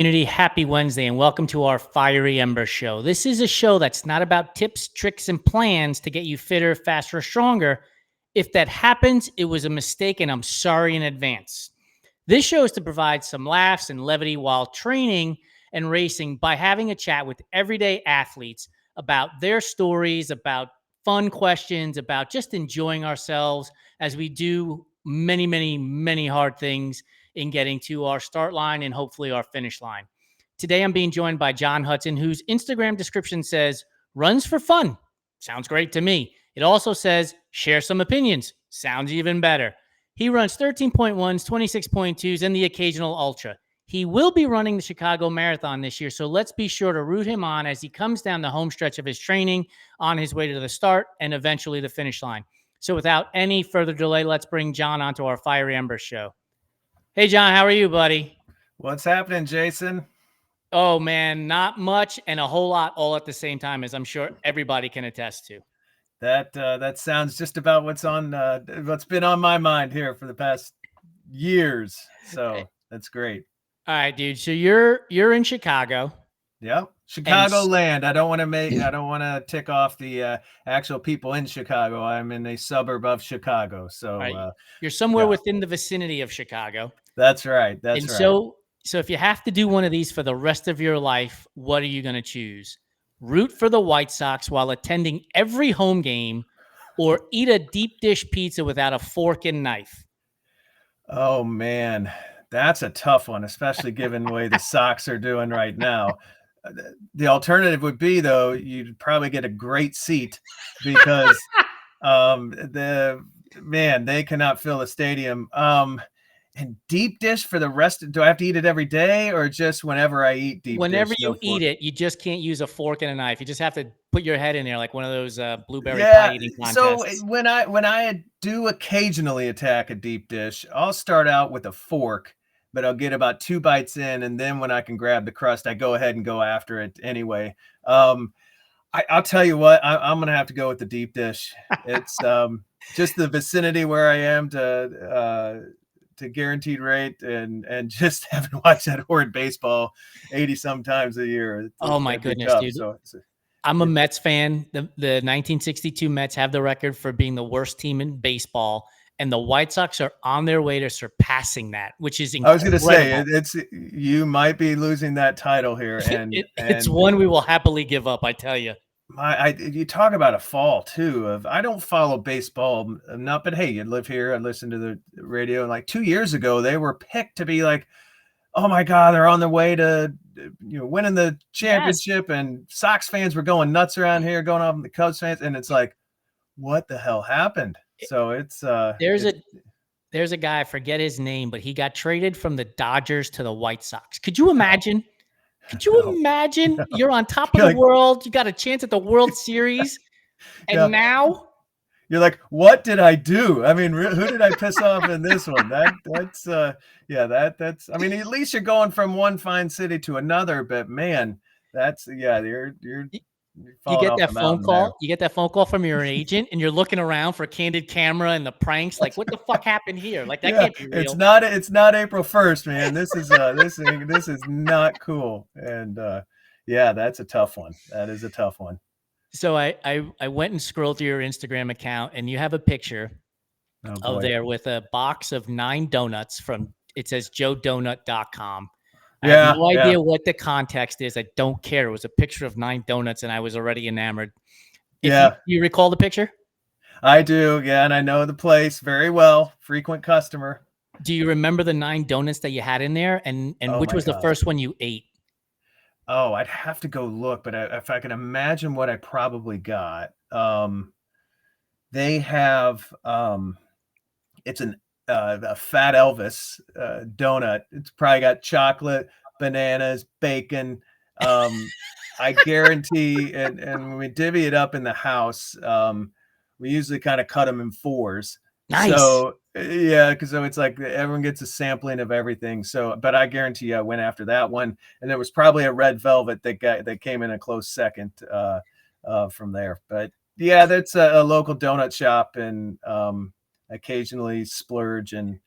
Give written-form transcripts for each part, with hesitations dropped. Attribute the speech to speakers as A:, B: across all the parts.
A: Community, happy Wednesday, and welcome to our Fiery Embers show. This is a show that's not about tips, tricks, and plans to get you fitter, faster, stronger. If that happens, it was a mistake, and I'm sorry in advance. This show is to provide some laughs and levity while training and racing by having a chat with everyday athletes about their stories, about fun questions, about just enjoying ourselves as we do many, many, many hard things in getting to our start line and hopefully our finish line. Today, I'm being joined by John Hudson, whose Instagram description says, runs for fun. Sounds great to me. It also says, share some opinions. Sounds even better. He runs 13.1s, 26.2s, and the occasional ultra. He will be running the Chicago Marathon this year, so let's be sure to root him on as he comes down the home stretch of his training on his way to the start and eventually the finish line. So without any further delay, let's bring John onto our Fiery Embers show. Hey, John, how are you, buddy?
B: What's happening, Jason?
A: Oh, man, not much and a whole lot all at the same time, as I'm sure everybody can attest to.
B: That sounds just about what's been on my mind here for the past years. So that's great.
A: All right, dude. So you're in Chicago.
B: Yep. Chicagoland. I don't want to tick off the actual people in Chicago. I'm in a suburb of Chicago. So
A: right. You're somewhere within the vicinity of Chicago.
B: That's right. That's right.
A: So if you have to do one of these for the rest of your life, what are you going to choose? Root for the White Sox while attending every home game, or eat a deep dish pizza without a fork and knife?
B: Oh, man. That's a tough one, especially given the way the Sox are doing right now. The alternative would be, though, you'd probably get a great seat because they cannot fill a stadium. And deep dish for the rest. Do I have to eat it every day or just whenever I eat deep dish?
A: Whenever you eat it, you just can't use a fork and a knife. You just have to put your head in there like one of those blueberry pie eating contests.
B: So when I do occasionally attack a deep dish, I'll start out with a fork, but I'll get about 2 bites in, and then when I can grab the crust, I go ahead and go after it anyway. I'll tell you what, I'm going to have to go with the deep dish. It's just the vicinity where I am to guaranteed rate and just having watched that horrid baseball 80 some times a year.
A: Oh my goodness, dude. So I'm a Mets fan. The 1962 Mets have the record for being the worst team in baseball, and the White Sox are on their way to surpassing that, which is incredible.
B: I was going to say, you might be losing that title here. And
A: it's one we will happily give up, I tell you.
B: You talk about a fall too. I don't follow baseball enough, but hey, you live here. I listen to the radio, and like 2 years ago, they were picked to be like, oh my God, they're on their way to winning the championship. Yes. And Sox fans were going nuts around here, going off on the Cubs fans, and it's like, what the hell happened? So it's
A: there's a guy, I forget his name, but he got traded from the Dodgers to the White Sox. Could you imagine? Could you imagine? No. You're on top of the world. You got a chance at the World Series. And now
B: you're like, what did I do? I mean, who did I piss off in this one? That's I mean, at least you're going from one fine city to another, but man, you're
A: you get that phone call. There. You get that phone call from your agent, and you're looking around for candid camera and the pranks. Like, what the fuck happened here? Like, that can't be real.
B: It's not April 1st, man. This is this is not cool. And that's a tough one. That is a tough one.
A: So I went and scrolled through your Instagram account, and you have a picture of there with a box of 9 donuts from. It says joedonut.com. I have no idea what the context is. I don't care. It was a picture of 9 donuts, and I was already enamored. Do you recall the picture?
B: I do, yeah, and I know the place very well. Frequent customer.
A: Do you remember the 9 donuts that you had in there, and which was the first one you ate?
B: Oh, I'd have to go look, but if I can imagine what I probably got, they have it's a Fat Elvis donut. It's probably got chocolate, bananas, bacon. I guarantee, and when we divvy it up in the house, we usually kind of cut them in 4s.
A: Nice.
B: So because it's like everyone gets a sampling of everything. So, but I guarantee I went after that one, and there was probably a red velvet that came in a close second from there. But yeah, that's a local donut shop, and occasionally splurge and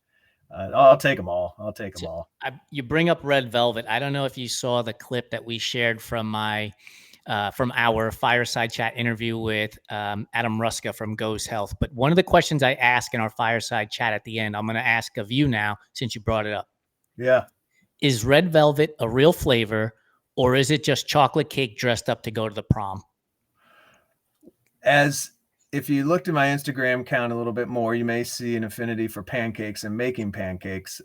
B: I'll take them all. I'll take them
A: So
B: all.
A: you bring up red velvet. I don't know if you saw the clip that we shared from our fireside chat interview with Adam Ruska from Goes Health. But one of the questions I ask in our fireside chat at the end, I'm going to ask of you now since you brought it up.
B: Yeah.
A: Is red velvet a real flavor, or is it just chocolate cake dressed up to go to the prom?
B: As if you looked at my Instagram account a little bit more, you may see an affinity for pancakes and making pancakes.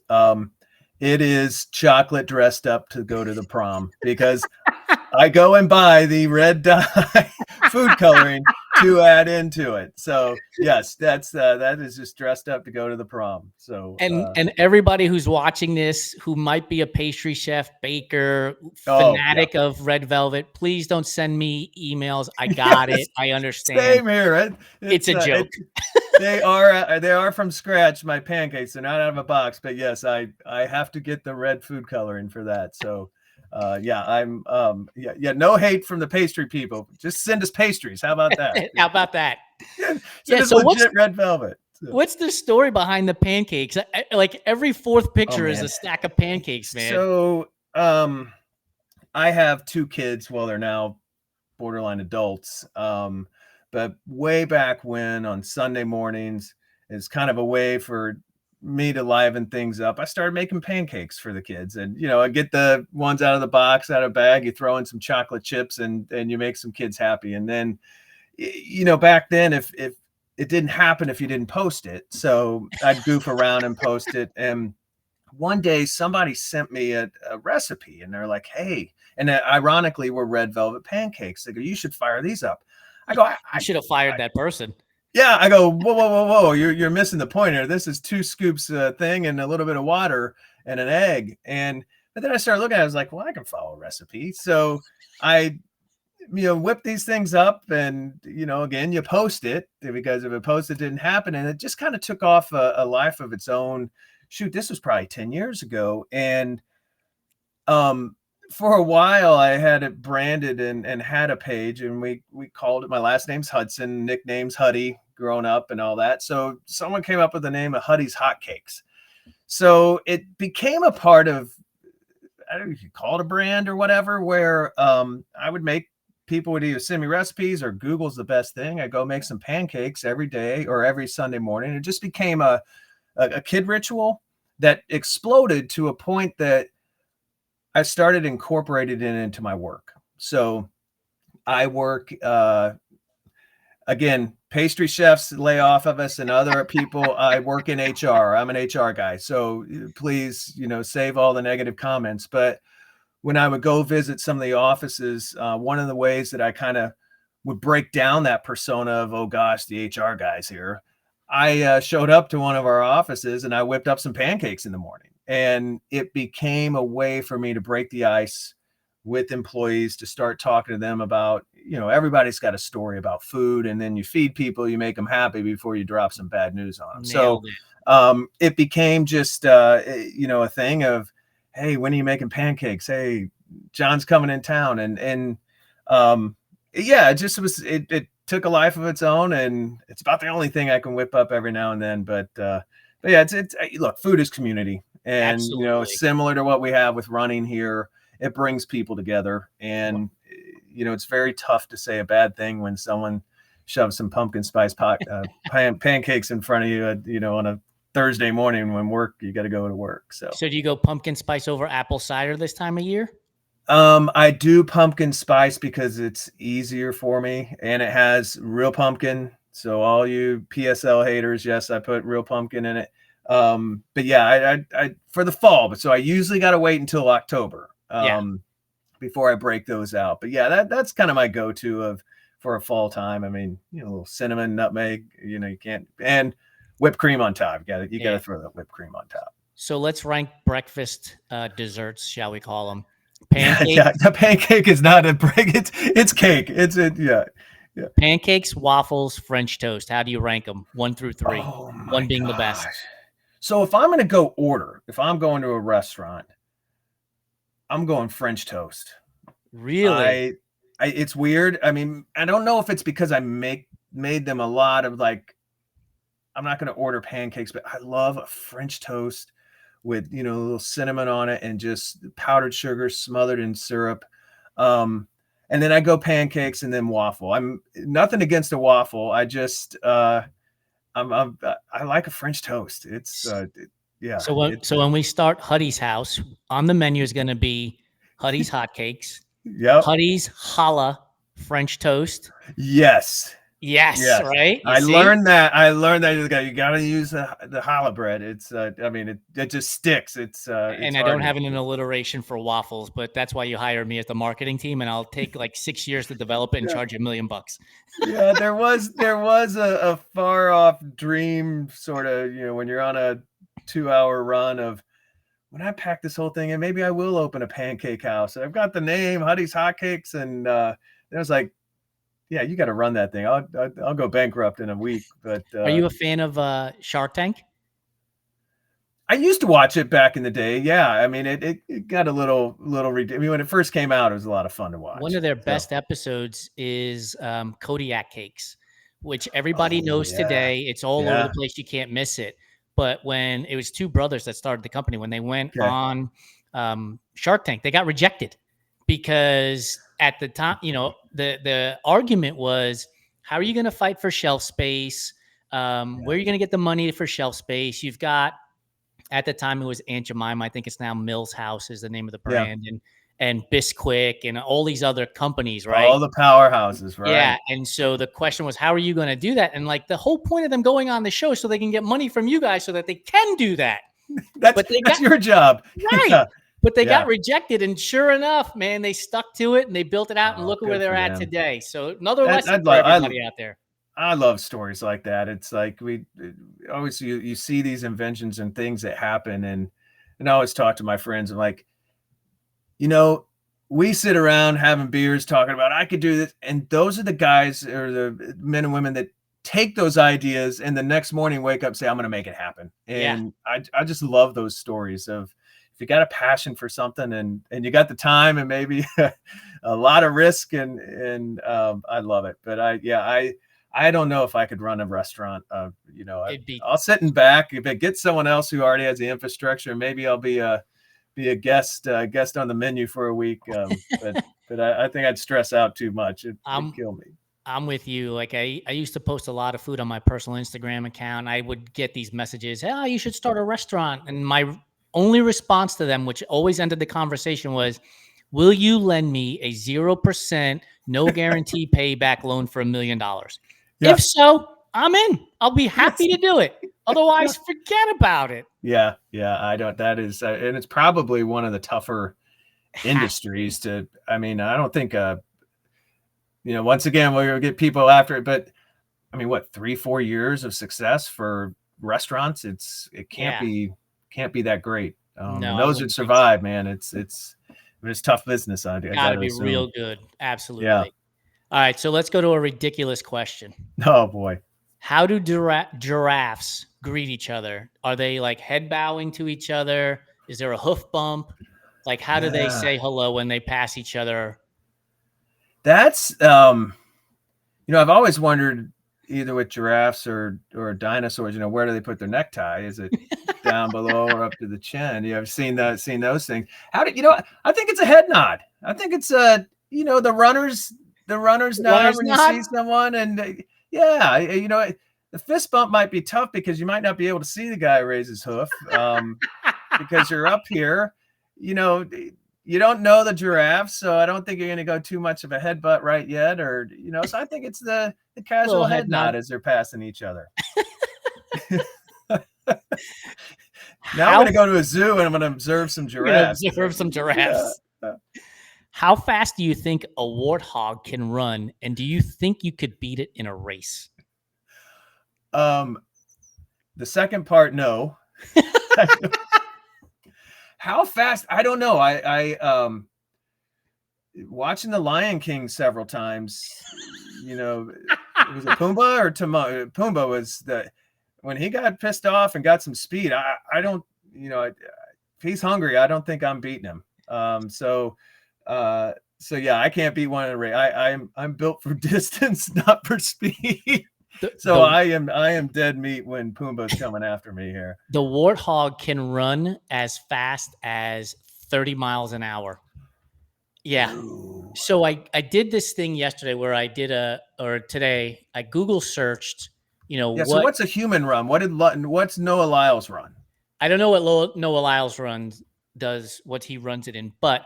B: It is chocolate dressed up to go to the prom because I go and buy the red dye food coloring to add into it. So yes, that is just dressed up to go to the prom. So
A: And everybody who's watching this who might be a pastry chef, baker,
B: oh yeah,
A: fanatic of red velvet, please don't send me emails. I got
B: yes,
A: it. I understand.
B: same here.
A: It's a joke.
B: They are from scratch. My pancakes, they're not out of a box, but yes, I have to get the red food coloring for that. So yeah, I'm yeah, no hate from the pastry people. Just send us pastries. How about that?
A: How about that?
B: Send
A: Yeah.
B: us
A: So
B: legit red velvet. So,
A: what's the story behind the pancakes? Like every fourth
B: oh
A: picture is a
B: man.
A: stack of pancakes, man.
B: So I have two kids. Well, they're now borderline adults. But way back when on Sunday mornings is kind of a way for me to liven things up. I started making pancakes for the kids, and I get the ones out of the box, out of bag. You throw in some chocolate chips, and you make some kids happy. And then, back then, if it didn't happen if you didn't post it, so I'd goof around and post it. And one day somebody sent me a recipe, and they're like, "Hey," and ironically, were red velvet pancakes. They go, "You should fire these up." I go,
A: You should have fired that person.
B: yeah, I go, whoa, whoa, whoa, whoa! You're missing the point here. This is 2 scoops thing and a little bit of water and an egg. But then I started looking at it. I was like, well, I can follow a recipe. So I, whip these things up, and again, you post it, because if it posted, it didn't happen, and it just kind of took off a life of its own. Shoot, this was probably 10 years ago, and for a while I had it branded and had a page, and we called it, my last name's Hudson, nickname's Huddy, growing up and all that. So someone came up with the name of Huddy's Hotcakes. So it became a part of, I don't know if you call it a brand or whatever, where I would make, people would either send me recipes, or Google's the best thing. I go make some pancakes every day or every Sunday morning. It just became a kid ritual that exploded to a point that I started incorporating it into my work. So I work, again, pastry chefs lay off of us, and other people. I work in HR. I'm an HR guy. So please, save all the negative comments. But when I would go visit some of the offices, one of the ways that I kind of would break down that persona of, oh gosh, the HR guys here, I showed up to one of our offices and I whipped up some pancakes in the morning. And it became a way for me to break the ice with employees, to start talking to them about, everybody's got a story about food, and then you feed people, you make them happy before you drop some bad news on them.
A: Nailed
B: So it became just, a thing of, hey, when are you making pancakes? Hey, John's coming in town. Yeah, it just was, it took a life of its own, and it's about the only thing I can whip up every now and then. But yeah, it's look, food is community, and
A: Absolutely.
B: similar to what we have with running here, it brings people together. And it's very tough to say a bad thing when someone shoves some pumpkin spice pancakes in front of you, on a Thursday morning when you got to go to work. So
A: do you go pumpkin spice over apple cider this time of year?
B: I do pumpkin spice because it's easier for me, and it has real pumpkin. So all you PSL haters, yes, I put real pumpkin in it. But yeah, I for the fall, but so I usually got to wait until October before I break those out. But yeah, that's kind of my go-to for a fall time. I mean, a little cinnamon, nutmeg, you can't, and whipped cream on top. You got to throw that whipped cream on top.
A: So let's rank breakfast desserts, shall we call them?
B: Pancakes. Yeah, the pancake is not a break. It's cake. Yeah.
A: Pancakes, waffles, French toast. How do you rank them? 1 through 3.
B: Oh my
A: 1 being the best.
B: So if I'm going to go order, if I'm going to a restaurant, I'm going French toast.
A: Really?
B: It's weird. I mean, I don't know if it's because I made them a lot of, like, I'm not going to order pancakes, but I love a French toast with, a little cinnamon on it and just powdered sugar smothered in syrup. And then I go pancakes and then waffle. I'm nothing against a waffle. I just, I like a French toast. It's, yeah.
A: So when we start Huddy's house, on the menu is going to be Huddy's hotcakes,
B: Yep.
A: Huddy's challah French toast.
B: Yes.
A: Yes, right.
B: I learned that. You got to use the challah bread. It's, I mean, it just sticks. It's,
A: and I don't have an alliteration for waffles, but that's why you hired me as the marketing team, and I'll take like 6 years to develop it and charge you $1 million.
B: Yeah, there was a far off dream sort of, when you're on a 2-hour run of, when I pack this whole thing in, maybe I will open a pancake house. I've got the name Huddy's Hotcakes, and it was like, yeah, you got to run that thing. I'll go bankrupt in a week. But
A: are you a fan of Shark Tank?
B: I used to watch it back in the day. Yeah, I mean, it got a little. I mean, when it first came out, it was a lot of fun to watch.
A: One of their best episodes is Kodiak cakes, which everybody knows today. It's all over the place. You can't miss it. But when it was two brothers that started the company, when they went on Shark Tank, they got rejected because at the time, the argument was, how are you going to fight for shelf space? Where are you going to get the money for shelf space? You've got, at the time, it was Aunt Jemima. I think it's now Mills House is the name of the brand, and Bisquick and all these other companies, right?
B: All the powerhouses, right?
A: Yeah. And so the question was, how are you going to do that? And like the whole point of them going on the show so they can get money from you guys so that they can do that.
B: That's your job.
A: Right. Yeah. But they got rejected, and sure enough, man, they stuck to it and they built it out, and look at where they're at today. So another lesson for everybody out there.
B: I love stories like that. It's like we always, you see these inventions and things that happen, and I always talk to my friends. I'm like, we sit around having beers talking about, I could do this. And those are the guys or the men and women that take those ideas and the next morning wake up and say, I'm going to make it happen. And I just love those stories of, if you got a passion for something and you got the time and maybe a lot of risk and I love it. But I don't know if I could run a restaurant. I'll sit in back. If I get someone else who already has the infrastructure, maybe I'll be a guest on the menu for a week. But I think I'd stress out too much. It'd kill me.
A: I'm with you. Like I used to post a lot of food on my personal Instagram account. I would get these messages, "Oh, you should start a restaurant." And my only response to them, which always ended the conversation, was, will you lend me a 0%, no guarantee payback loan for $1 million? Yeah. If so, I'm in. I'll be happy to do it. Otherwise, forget about it.
B: Yeah. That is, and it's probably one of the tougher industries to, I don't think, once again, we'll get people after it, but I mean, what, 3-4 years of success for restaurants? It can't be that great. No, those that survive, man, it's tough business. I
A: gotta be real good. Absolutely. Yeah. All right. So let's go to a ridiculous question.
B: Oh boy.
A: How do giraffes greet each other? Are they like head bowing to each other? Is there a hoof bump? Like, how do they say hello when they pass each other?
B: That's, I've always wondered, either with giraffes or dinosaurs, where do they put their necktie? Is it down below or up to the chin? You have seen those things. I think it's a head nod. I think it's the runner's nod when you see someone, and the fist bump might be tough because you might not be able to see the guy raise his hoof because you're up here. You don't know the giraffe, so I don't think you're going to go too much of a headbutt right yet, or so I think it's the casual head nod as they're passing each other. Now I'm going to go to a zoo and I'm going to observe some giraffes.
A: Yeah. How fast do you think a warthog can run, and do you think you could beat it in a race?
B: The second part, no. How fast? I don't know. I watching The Lion King several times. Was it Pumbaa or Timon? Pumbaa was when he got pissed off and got some speed. I don't. If he's hungry, I don't think I'm beating him. So yeah, I can't beat one in a race. I'm built for distance, not for speed. So I am dead meat when Pumbaa's coming after me here.
A: The warthog can run as fast as 30 miles an hour. Yeah.
B: Ooh.
A: So I did this thing yesterday where today I Google searched,
B: So what's a human run? What's Noah Lyles run?
A: I don't know what Noah Lyles does, what he runs it in, but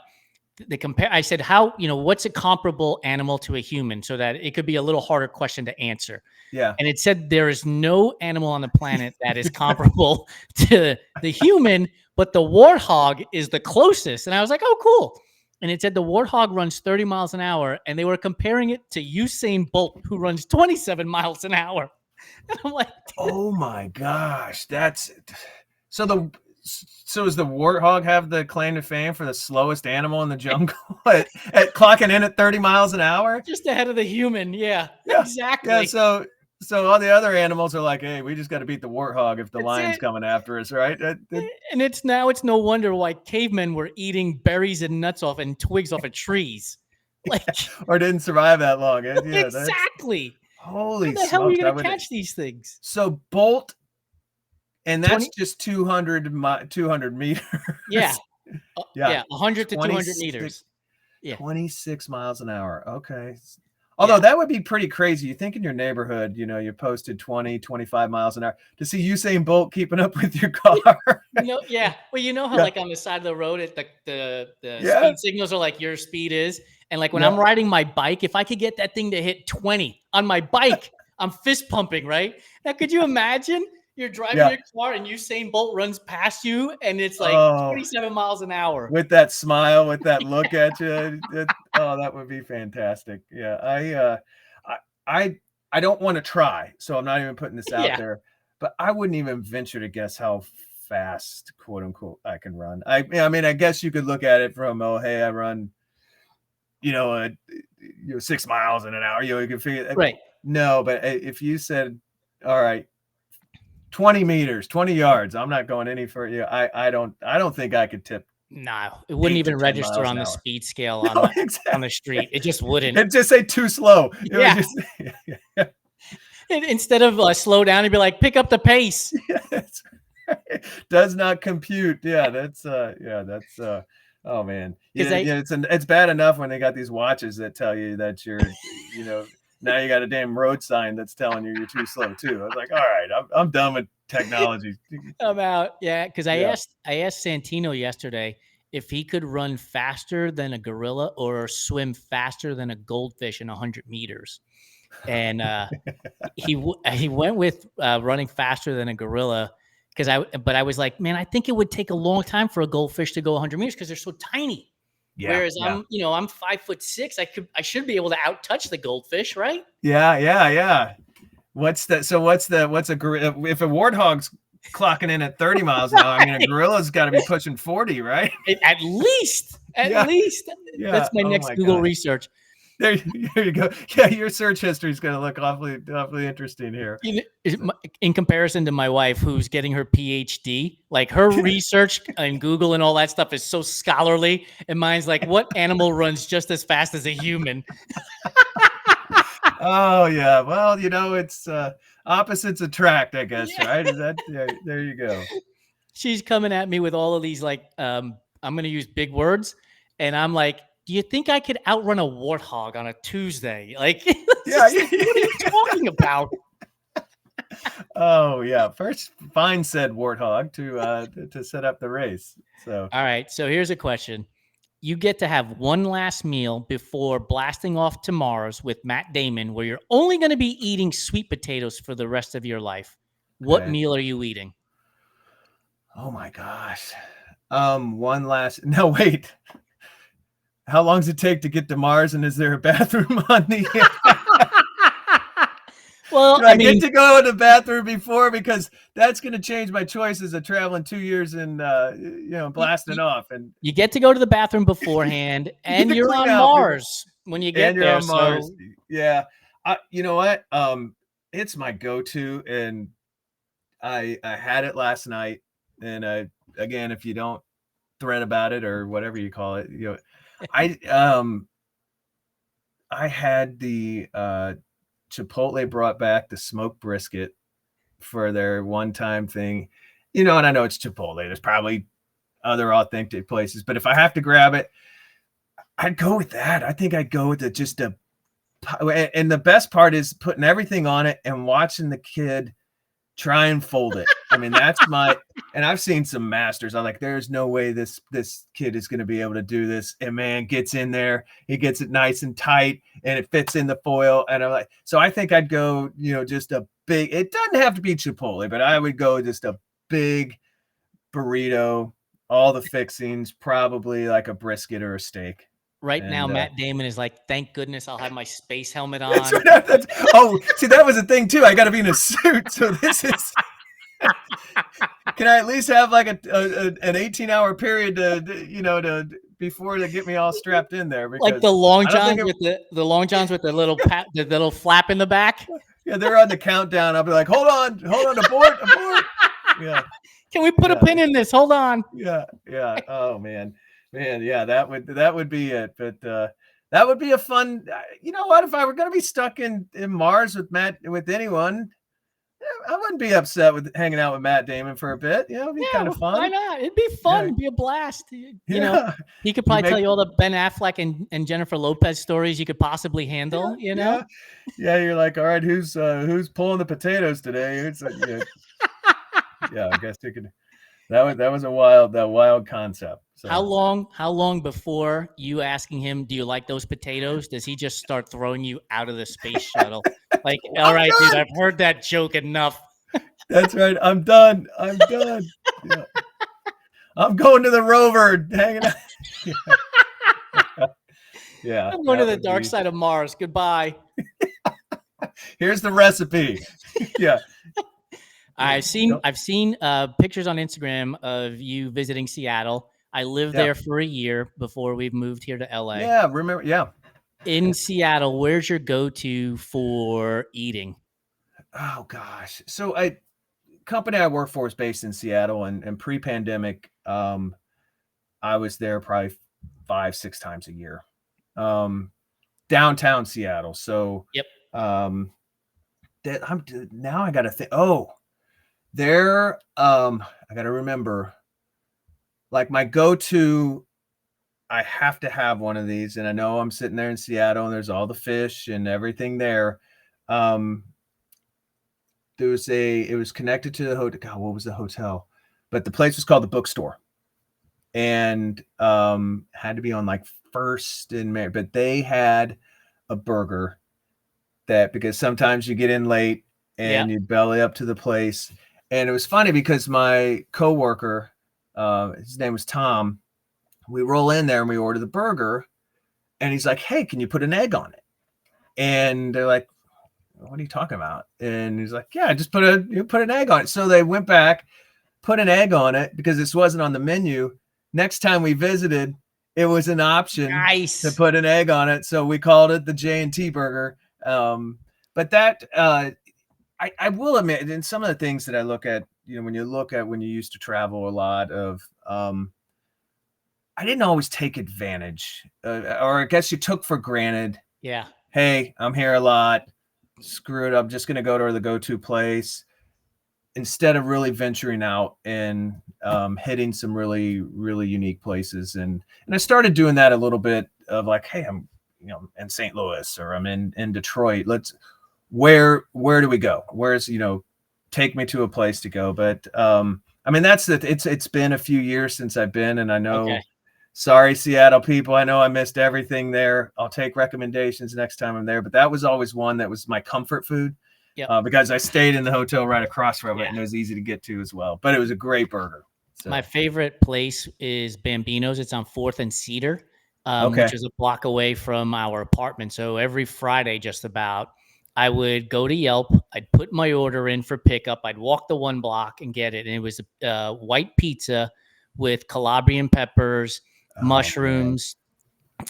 A: I said, what's a comparable animal to a human, so that it could be a little harder question to answer.
B: Yeah.
A: And it said there is no animal on the planet that is comparable to the human, but the warthog is the closest. And I was like, oh, cool. And it said the warthog runs 30 miles an hour, and they were comparing it to Usain Bolt, who runs 27 miles an hour. And I'm like,
B: oh my gosh, so does the warthog have the claim to fame for the slowest animal in the jungle at clocking in at 30 miles an hour?
A: Just ahead of the human. Yeah, exactly.
B: Yeah, so all the other animals are like, hey, we just got to beat the warthog if the lion's coming after us, right?
A: And it's no wonder why cavemen were eating berries and nuts off and twigs off of trees. Like,
B: or didn't survive that long. Yeah,
A: exactly.
B: Holy
A: smokes. How the hell are you going to catch these things?
B: So Bolt, and that's just 200 meters.
A: Yeah. 100 to 200 meters.
B: Yeah. 26 miles an hour. Okay. Although that would be pretty crazy. You think in your neighborhood, you posted 20, 25 miles an hour to see Usain Bolt keeping up with your car.
A: Yeah. Well, how like on the side of the road, the speed signals are like your speed is. And like when I'm riding my bike, if I could get that thing to hit 20 on my bike, I'm fist pumping, right? Now, could you imagine? You're driving your car and Usain Bolt runs past you and it's like 27 miles an hour.
B: With that smile, with that look at you. That would be fantastic. Yeah. I don't want to try, so I'm not even putting this out there, but I wouldn't even venture to guess how fast, quote unquote, I can run. I mean, I guess you could look at it from, hey, I run, 6 miles in an hour. You can figure it.
A: Right.
B: No, but if you said, all right, 20 meters, 20 yards, I'm not going any further. I don't think I could tip.
A: No, it wouldn't even register on the speed scale on the street. It just wouldn't.
B: It'd just say too slow.
A: Instead of slow down, it'd be like, pick up the pace.
B: That's right. Does not compute. That's oh man. It's bad enough when they got these watches that tell you that you're, now you got a damn road sign that's telling you're too slow too. I was like, all right, I'm done with technology.
A: I'm out. Yeah, because I asked Santino yesterday if he could run faster than a gorilla or swim faster than a goldfish in 100 meters. And he went with running faster than a gorilla but I was like, man, I think it would take a long time for a goldfish to go 100 meters because they're so tiny. Whereas I'm 5'6", I should be able to out touch the goldfish, right?
B: Yeah. What's a gorilla? If a warthog's clocking in at 30 miles an hour, I mean, a gorilla's got to be pushing 40, right?
A: At least. Yeah. That's my next Google research.
B: There you go. Yeah, your search history is going to look awfully interesting here.
A: In comparison to my wife, who's getting her PhD, like her research and Google and all that stuff is so scholarly, and mine's like, what animal runs just as fast as a human?
B: Oh yeah, well, it's opposites attract, I guess, right? Is that? Yeah, there you go.
A: She's coming at me with all of these I'm going to use big words, and I'm like, do you think I could outrun a warthog on a Tuesday? Like, what are you talking about?
B: Oh yeah, first find said warthog to set up the race. So
A: all right, so here's a question: you get to have one last meal before blasting off to Mars with Matt Damon, where you're only going to be eating sweet potatoes for the rest of your life. What meal are you eating?
B: Oh my gosh, one last. No, wait. How long does it take to get to Mars, and is there a bathroom on the?
A: Well,
B: I get to go to the bathroom before, because that's going to change my choices of traveling 2 years and blasting off. And
A: you get to go to the bathroom beforehand, and you're on Mars when you get there.
B: On Mars. So... Yeah, you know what? It's my go-to, and I had it last night. And again, if you don't thread about it or whatever you call it, I had the Chipotle brought back the smoked brisket for their one-time thing, and I know it's Chipotle. There's probably other authentic places, but if I have to grab it, I'd go with that. I think I'd go with and the best part is putting everything on it and watching the kid try and fold it. I mean, and I've seen some masters. I'm like, there's no way this kid is going to be able to do this. And man, gets in there, he gets it nice and tight and it fits in the foil. And I'm like, so I think I'd go, just a big, it doesn't have to be Chipotle, but I would go just a big burrito, all the fixings, probably like a brisket or a steak.
A: Right now, Matt Damon is like, thank goodness I'll have my space helmet on.
B: See, that was a thing too. I got to be in a suit. So this is, can I at least have like an 18-hour period before they get me all strapped in there?
A: Like the long johns the long johns with the little the little flap in the back.
B: Yeah, they're on the countdown. I'll be like, hold on, abort. Yeah.
A: Can we put a pin in this? Hold on.
B: Yeah. Oh man, yeah, that would be it. But that would be a fun. You know what? If I were going to be stuck in Mars with anyone, I wouldn't be upset with hanging out with Matt Damon for a bit. It'd be kind of fun.
A: Why not? It'd be fun. Yeah. It'd be a blast. You know, he could probably tell you all the Ben Affleck and Jennifer Lopez stories you could possibly handle.
B: Yeah. You're like, all right, who's pulling the potatoes today? Yeah, I guess you could. That was a wild concept. So.
A: How long before you asking him, do you like those potatoes? Does he just start throwing you out of the space shuttle? Like, all right, dude, I've heard that joke enough.
B: That's right. I'm done. Yeah. I'm going to the rover, hanging out. Yeah.
A: I'm going to the dark side of Mars. Goodbye.
B: Here's the recipe. Yeah.
A: I've seen pictures on Instagram of you visiting Seattle. I lived there for a year before we moved here to LA.
B: Yeah, remember? Yeah.
A: In Seattle, where's your go-to for eating?
B: Oh gosh. So company I work for is based in Seattle, and pre-pandemic, I was there probably 5-6 times a year. Downtown Seattle. So
A: yep.
B: Now I gotta think. Oh, there, I gotta remember, like my go-to, I have to have one of these, and I know I'm sitting there in Seattle and there's all the fish and everything there. It was connected to the hotel. God, what was the hotel? But the place was called the Bookstore, and had to be on like First and Mary, but they had a burger because sometimes you get in late and you belly up to the place. And it was funny because my coworker, his name was Tom, we roll in there and we order the burger, and he's like, hey, can you put an egg on it? And they're like, what are you talking about? And he's like, yeah, just put an egg on it. So they went back, put an egg on it because this wasn't on the menu. Next time we visited, it was an option to put an egg on it. So we called it the J&T burger. But that, I will admit, in some of the things that I look at, when you used to travel a lot of, I didn't always take advantage, or I guess you took for granted.
A: Yeah.
B: Hey, I'm here a lot. Screw it. I'm just going to go to the go-to place instead of really venturing out and hitting some really, really unique places. And I started doing that a little bit of like, hey, I'm, in St. Louis, or I'm in Detroit. Where do we go? Where's, take me to a place to go. But I mean, it's been a few years since I've been, and I know, sorry, Seattle people, I know I missed everything there. I'll take recommendations next time I'm there. But that was always one that was my comfort food. Because I stayed in the hotel right across from it, and it was easy to get to as well. But it was a great burger. So.
A: My favorite place is Bambino's. It's on 4th and Cedar, which is a block away from our apartment. So every Friday, just about, I would go to Yelp. I'd put my order in for pickup. I'd walk the 1 block and get it. And it was white pizza with Calabrian peppers, mushrooms,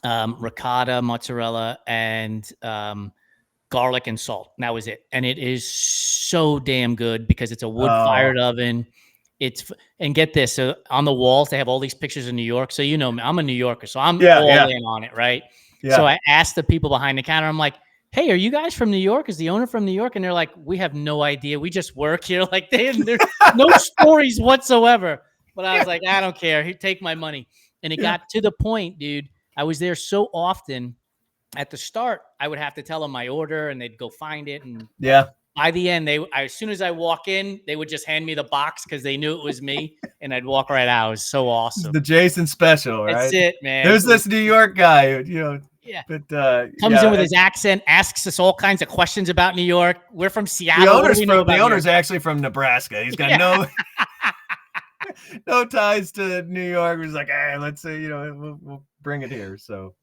A: ricotta, mozzarella, and garlic and salt. And that was it. And it is so damn good because it's a wood-fired oven. And get this. So on the walls, they have all these pictures of New York. So I'm a New Yorker, so I'm all in on it, right? Yeah. So I asked the people behind the counter, I'm like, hey, are you guys from New York? Is the owner from New York? And they're like, we have no idea. We just work here. Like there's no stories whatsoever. But I was like, I don't care. Take my money. And it
B: Yeah.
A: got to the point, dude. I was there so often. At the start, I would have to tell them my order, and they'd go find it. And
B: Yeah.
A: by the end, as soon as I walk in, they would just hand me the box because they knew it was me, and I'd walk right out. It was so awesome.
B: The Jason special, right?
A: That's it, man.
B: There's this New York guy,
A: Yeah.
B: But
A: Comes in with his accent, asks us all kinds of questions about New York. We're from Seattle.
B: The owner's actually from Nebraska. He's got no ties to New York. He's like, hey, let's say, we'll bring it here. So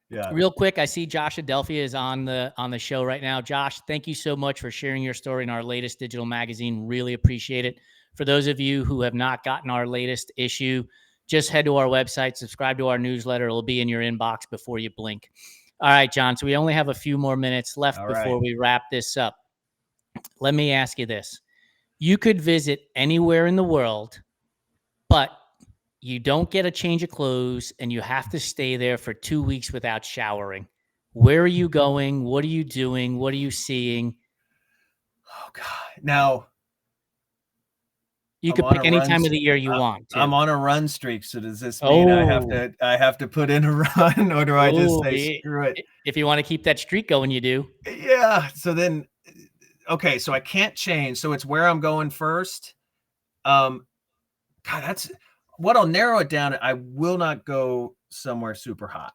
B: yeah.
A: Real quick, I see Josh Adelphia is on the show right now. Josh, thank you so much for sharing your story in our latest digital magazine. Really appreciate it. For those of you who have not gotten our latest issue, just head to our website, subscribe to our newsletter. It'll be in your inbox before you blink. All right, John. So we only have a few more minutes left before we wrap this up. Let me ask you this. You could visit anywhere in the world, but you don't get a change of clothes and you have to stay there for 2 weeks without showering. Where are you going? What are you doing? What are you seeing?
B: Oh God. Now
A: you could pick any time of the year you want.
B: I'm on a run streak. So does this mean I have to put in a run, or do I just say screw it?
A: If you want to keep that streak going, you do.
B: Yeah. So then, okay. So I can't change. So it's where I'm going first. God, that's what I'll narrow it down. I will not go somewhere super hot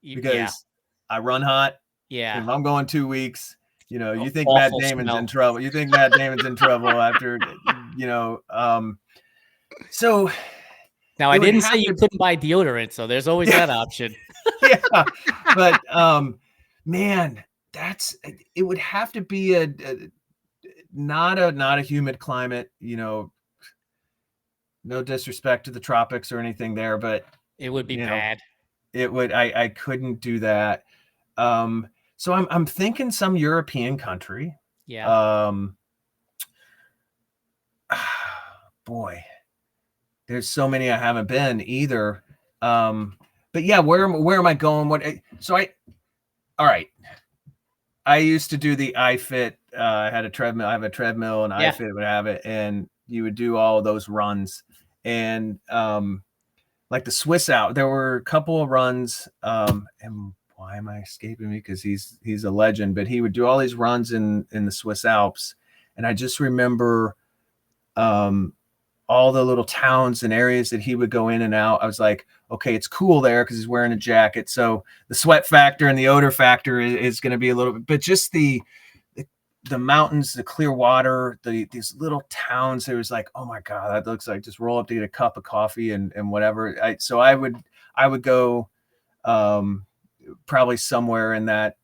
B: because I run hot.
A: Yeah.
B: If I'm going 2 weeks, you think Matt Damon's in trouble. You think Matt Damon's in trouble after, so.
A: Now I didn't say you couldn't buy deodorant. So there's always that option.
B: Yeah. But, man, it would have to be not a humid climate, no disrespect to the tropics or anything there, but
A: it would be bad.
B: It would. I couldn't do that. So I'm thinking some European country.
A: Yeah.
B: Boy, there's so many I haven't been either. But yeah, where am I going? All right. I used to do the iFit. I had a treadmill. I have a treadmill, and iFit would have it, and you would do all of those runs. And like the Swiss Alps, there were a couple of runs. And why am I escaping me? Because he's a legend. But he would do all these runs in the Swiss Alps, and I just remember all the little towns and areas that he would go in and out. I was like, okay, it's cool there because he's wearing a jacket, so the sweat factor and the odor factor is going to be a little bit. But just the mountains, the clear water, these little towns, it was like, oh my God, that looks like just roll up to get a cup of coffee and whatever. So I would go probably somewhere in that,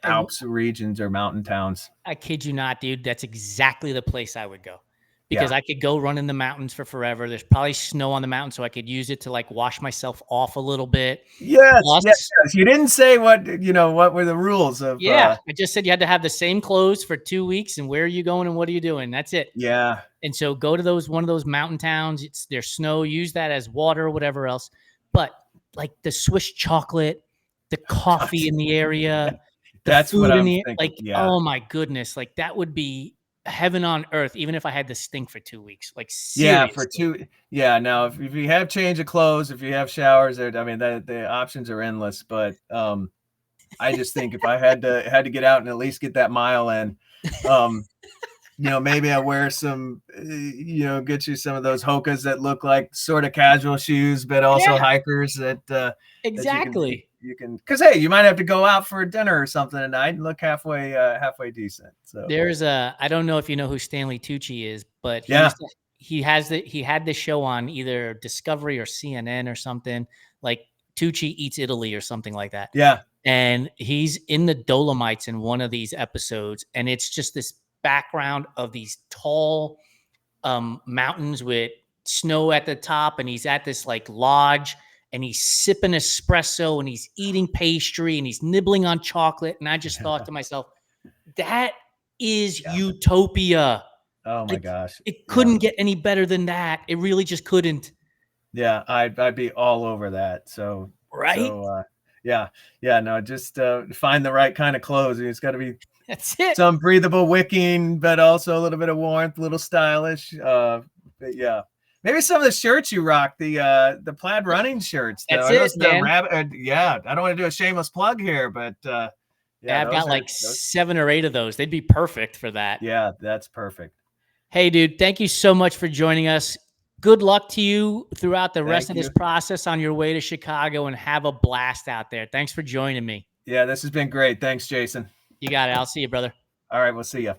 B: Alps regions or mountain towns.
A: I kid you not, dude. That's exactly the place I would go. Because I could go run in the mountains for forever. There's probably snow on the mountain, so I could use it to like wash myself off a little bit.
B: Yes, yes. You didn't say what were the rules of.
A: I just said you had to have the same clothes for 2 weeks, and where are you going and what are you doing? That's it.
B: Yeah.
A: And so go to one of those mountain towns. There's snow. Use that as water or whatever else. But like the Swiss chocolate, the coffee in the area,
B: that's
A: food
B: what I'm
A: thinking.
B: thinking.
A: Oh my goodness, like that would be heaven on earth, even if I had to stink for 2 weeks. Like seriously.
B: Now if you have change of clothes, if you have showers, I mean the options are endless. But I just think if I had to get out and at least get that mile in, maybe I wear some, get you some of those Hokas that look like sort of casual shoes, but also hikers that
A: exactly.
B: You can, because hey, you might have to go out for dinner or something tonight and look halfway decent. So
A: there's I don't know if you know who Stanley Tucci is, but he had this show on either Discovery or CNN or something, like Tucci Eats Italy or something like that.
B: Yeah.
A: And he's in the Dolomites in one of these episodes, and it's just this background of these tall mountains with snow at the top, and he's at this like lodge, and he's sipping espresso, and he's eating pastry, and he's nibbling on chocolate. And I just thought to myself, that is utopia.
B: Oh my gosh.
A: It couldn't get any better than that. It really just couldn't.
B: Yeah, I'd be all over that. So
A: right.
B: So, Yeah. No, just find the right kind of clothes. It's got to be
A: That's it.
B: some breathable wicking, but also a little bit of warmth, a little stylish. But yeah. Maybe some of the shirts you rock, the plaid running shirts, though.
A: That's
B: I know
A: it,
B: it's the
A: man.
B: rabbit. Yeah, I don't want to do a shameless plug here, but yeah,
A: I've got
B: those are
A: like
B: those.
A: 7 or 8 of those. They'd be perfect for that.
B: Yeah, that's perfect.
A: Hey, dude, thank you so much for joining us. Good luck to you throughout the rest
B: Thank
A: of this
B: you.
A: process on your way to Chicago, and have a blast out there. Thanks for joining me.
B: Yeah, this has been great. Thanks, Jason.
A: You got it. I'll see you, brother.
B: All right, we'll see you.